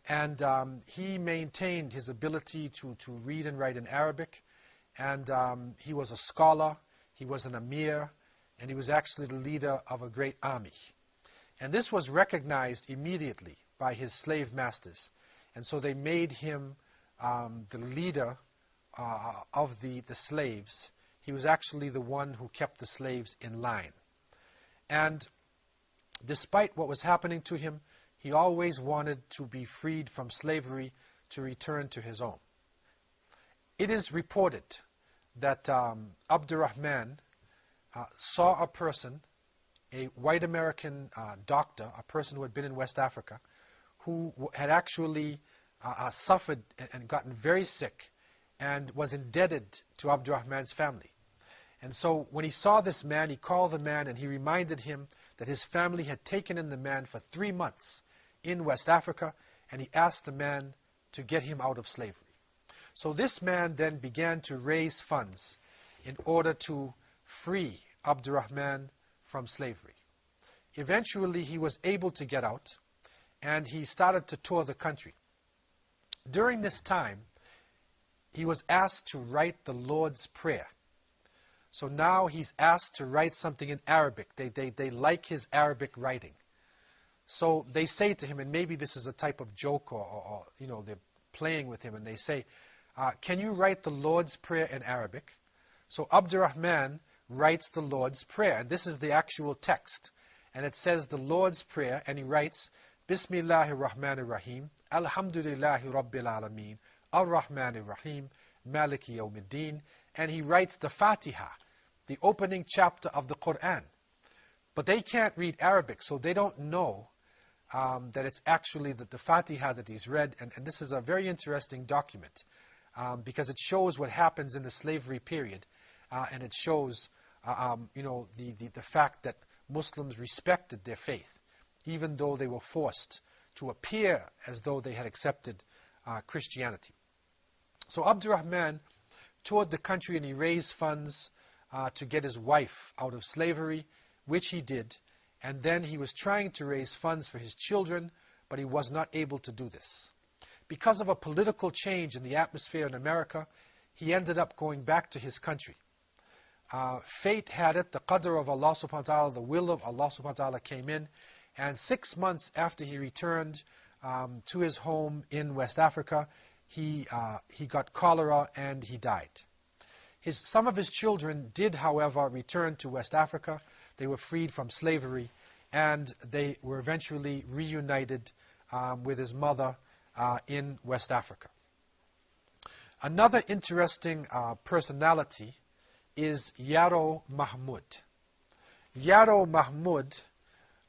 And he maintained his ability to read and write in Arabic. And he was a scholar, he was an emir, and he was actually the leader of a great army. And this was recognized immediately by his slave masters. And so they made him the leader of the slaves. He was actually the one who kept the slaves in line. And despite what was happening to him, he always wanted to be freed from slavery to return to his own. It is reported that Abdurrahman saw a person, a white American doctor, a person who had been in West Africa, who had actually suffered and gotten very sick and was indebted to Abdurrahman's family. And so when he saw this man, he called the man and he reminded him that his family had taken in the man for 3 months in West Africa, and he asked the man to get him out of slavery. So this man then began to raise funds in order to free Abdurrahman from slavery. Eventually he was able to get out, and he started to tour the country. During this time, he was asked to write the Lord's Prayer. So now he's asked to write something in Arabic. They like his Arabic writing. So they say to him, and maybe this is a type of joke or you know, they're playing with him, and they say, can you write the Lord's Prayer in Arabic? So Abdurrahman writes the Lord's Prayer, and this is the actual text. And it says the Lord's Prayer, and he writes, Bismillahir Rahmanir Rahim, Alhamdulillahi Rabbil Alameen, Ar-Rahmanir Rahim, Maliki Yawmiddin. And he writes the Fatiha, the opening chapter of the Quran. But they can't read Arabic, so they don't know that it's actually the Fatiha that he's read. And this is a very interesting document because it shows what happens in the slavery period. And it shows you know, the fact that Muslims respected their faith, even though they were forced to appear as though they had accepted Christianity. So Abdurrahman toured the country and he raised funds to get his wife out of slavery, which he did. And then he was trying to raise funds for his children, but he was not able to do this. Because of a political change in the atmosphere in America, he ended up going back to his country. Fate had it, the qadr of Allah subhanahu wa ta'ala, the will of Allah subhanahu wa ta'ala came in, and 6 months after he returned to his home in West Africa, he got cholera and he died. Some of his children did, however, return to West Africa. They were freed from slavery, and they were eventually reunited with his mother in West Africa. Another interesting personality is Yaro Mahmud. Yaro Mahmud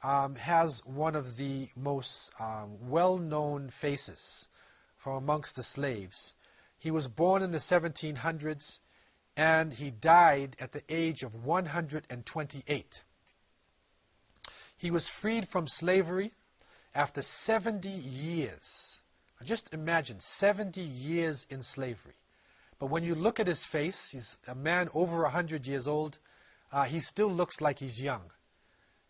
has one of the most well-known faces from amongst the slaves. He was born in the 1700s, and he died at the age of 128. He was freed from slavery after 70 years. Just imagine, 70 years in slavery. But when you look at his face, he's a man over 100 years old. He still looks like he's young.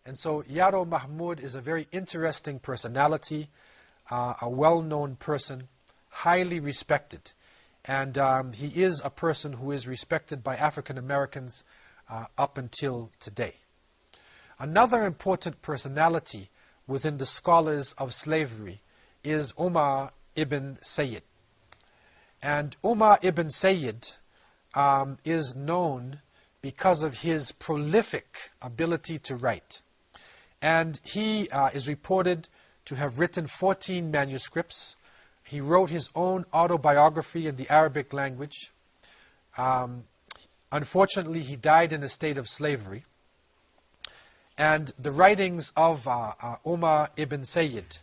And so Yaro Mahmud is a very interesting personality, a well-known person, highly respected. And he is a person who is respected by African Americans up until today. Another important personality within the scholars of slavery is Umar ibn Sayyid. And Umar ibn Sayyid is known because of his prolific ability to write. And he is reported to have written 14 manuscripts. He wrote his own autobiography in the Arabic language. Unfortunately, he died in a state of slavery. And the writings of Umar ibn Sayyid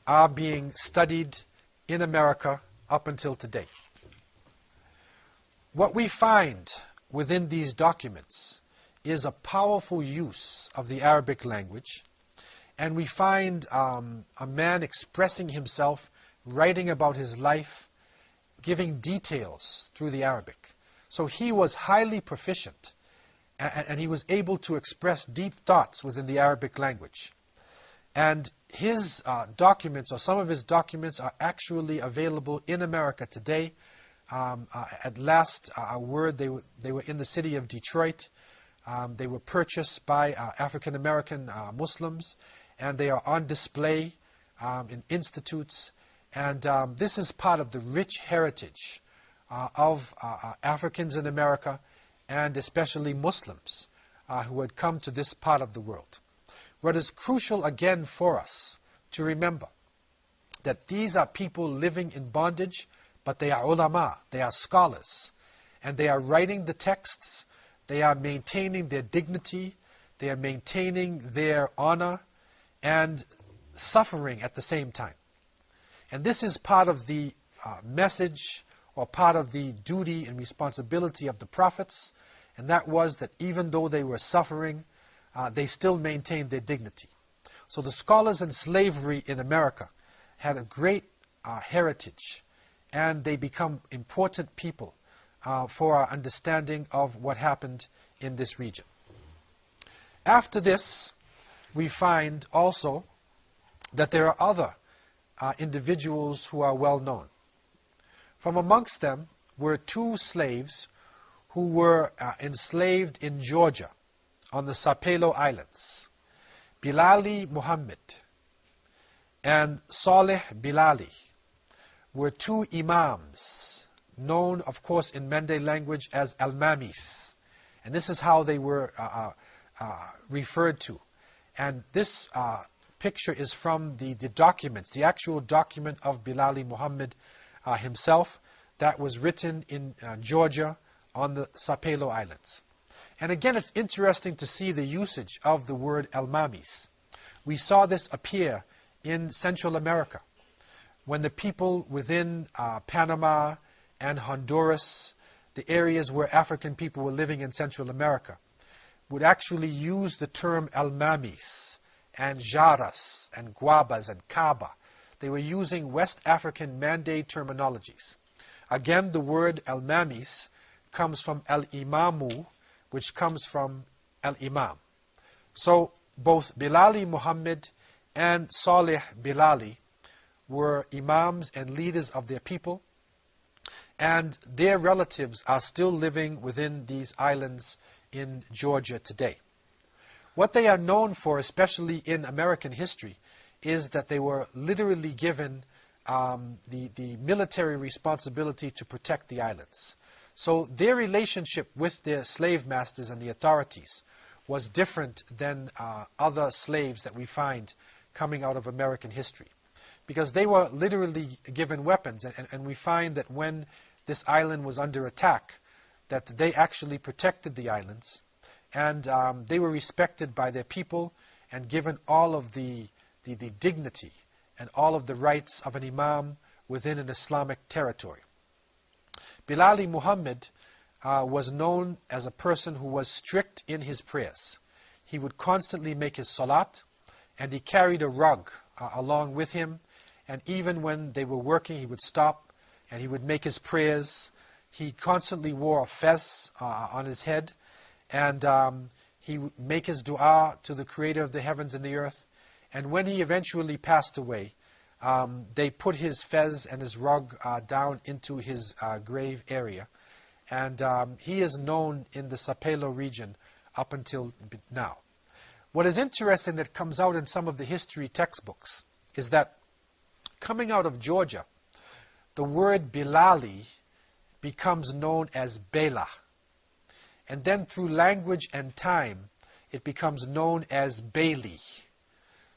are being studied in America up until today. What we find within these documents is a powerful use of the Arabic language. And we find a man expressing himself, writing about his life, giving details through the Arabic. So he was highly proficient, and he was able to express deep thoughts within the Arabic language. And his documents, or some of his documents, are actually available in America today. At last word, they were in the city of Detroit. They were purchased by African American Muslims, and they are on display in institutes. And this is part of the rich heritage of Africans in America, and especially Muslims who had come to this part of the world. What is crucial again for us to remember, that these are people living in bondage, but they are ulama, they are scholars, and they are writing the texts, they are maintaining their dignity, they are maintaining their honor, and suffering at the same time. And this is part of the message, or part of the duty and responsibility of the prophets, and that was that even though they were suffering, they still maintained their dignity. So the scholars in slavery in America had a great heritage, and they become important people for our understanding of what happened in this region. After this, we find also that there are other individuals who are well known. From amongst them were two slaves who were enslaved in Georgia on the Sapelo Islands. Bilali Muhammad and Saleh Bilali were two imams, known, of course, in Mende language as al-mamis. And this is how they were referred to. And this picture is from the documents, the actual document of Bilali Muhammad himself, that was written in Georgia on the Sapelo Islands. And again, it's interesting to see the usage of the word al-mamis. We saw this appear in Central America, when the people within Panama and Honduras, the areas where African people were living in Central America, would actually use the term al-mamis and jaras and guabas and kaba. They were using West African Mande terminologies. Again, the word al-mamis comes from al-imamu, which comes from al-imam. So both Bilali Muhammad and Saleh Bilali were imams and leaders of their people, and their relatives are still living within these islands in Georgia today. What they are known for, especially in American history, is that they were literally given the military responsibility to protect the islands. So their relationship with their slave masters and the authorities was different than other slaves that we find coming out of American history, because they were literally given weapons, and we find that when this island was under attack, that they actually protected the islands, and they were respected by their people and given all of the dignity and all of the rights of an imam within an Islamic territory. Bilali Muhammad was known as a person who was strict in his prayers. He would constantly make his salat, and he carried a rug along with him, and even when they were working, he would stop and he would make his prayers. He constantly wore a fez on his head, and he would make his dua to the Creator of the heavens and the earth. And when he eventually passed away, they put his fez and his rug down into his grave area. And he is known in the Sapelo region up until now. What is interesting that comes out in some of the history textbooks is that coming out of Georgia, the word Bilali becomes known as Bela. And then through language and time, it becomes known as Bailey.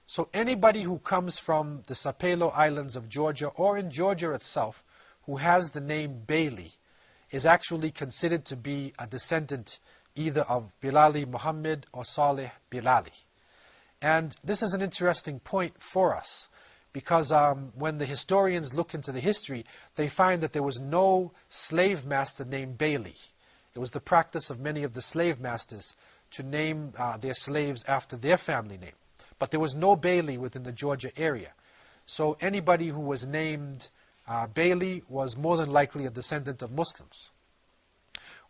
So anybody who comes from the Sapelo Islands of Georgia, or in Georgia itself, who has the name Bailey, is actually considered to be a descendant either of Bilali Muhammad or Saleh Bilali. And this is an interesting point for us, because when the historians look into the history, they find that there was no slave master named Bailey. It was the practice of many of the slave masters to name their slaves after their family name. But there was no Bailey within the Georgia area. So anybody who was named Bailey was more than likely a descendant of Muslims.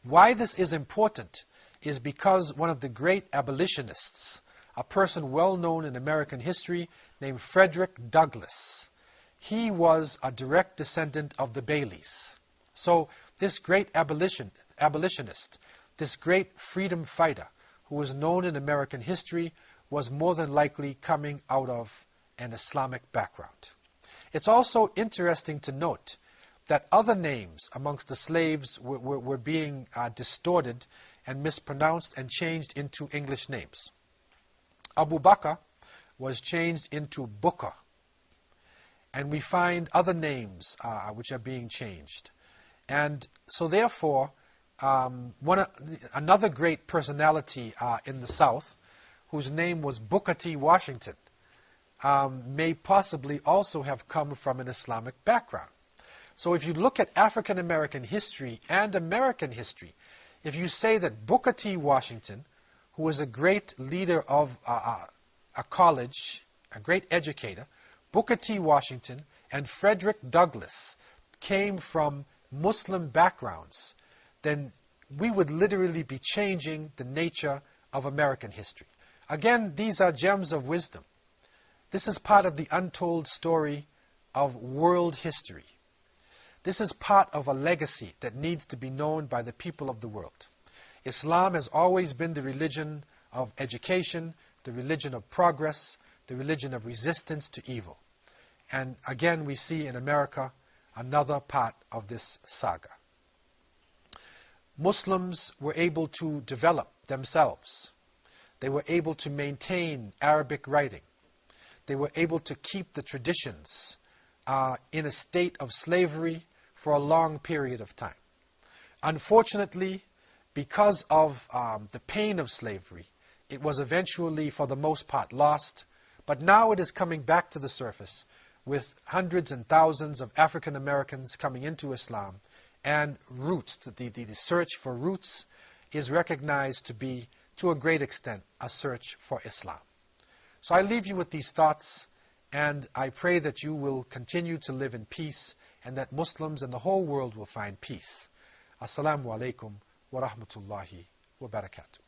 Why this is important is because one of the great abolitionists a person well known in American history named Frederick Douglass. He was a direct descendant of the Baileys. So this great abolitionist, this great freedom fighter who was known in American history was more than likely coming out of an Islamic background. It's also interesting to note that other names amongst the slaves were being distorted and mispronounced and changed into English names. Abu Bakr was changed into Booker. And we find other names which are being changed. And so therefore, another great personality in the South, whose name was Booker T. Washington, may possibly also have come from an Islamic background. So if you look at African American history and American history, if you say that Booker T. Washington, who was a great leader of a college, a great educator, Booker T. Washington and Frederick Douglass came from Muslim backgrounds, then we would literally be changing the nature of American history. Again, these are gems of wisdom. This is part of the untold story of world history. This is part of a legacy that needs to be known by the people of the world. Islam has always been the religion of education, the religion of progress, the religion of resistance to evil. And again, we see in America another part of this saga. Muslims were able to develop themselves. They were able to maintain Arabic writing. They were able to keep the traditions in a state of slavery for a long period of time. Unfortunately, because of the pain of slavery, it was eventually, for the most part, lost. But now it is coming back to the surface with hundreds and thousands of African Americans coming into Islam, and roots, the search for roots is recognized to be, to a great extent, a search for Islam. So I leave you with these thoughts, and I pray that you will continue to live in peace, and that Muslims and the whole world will find peace. Assalamu alaikum wa rahmatullahi wa barakatuh.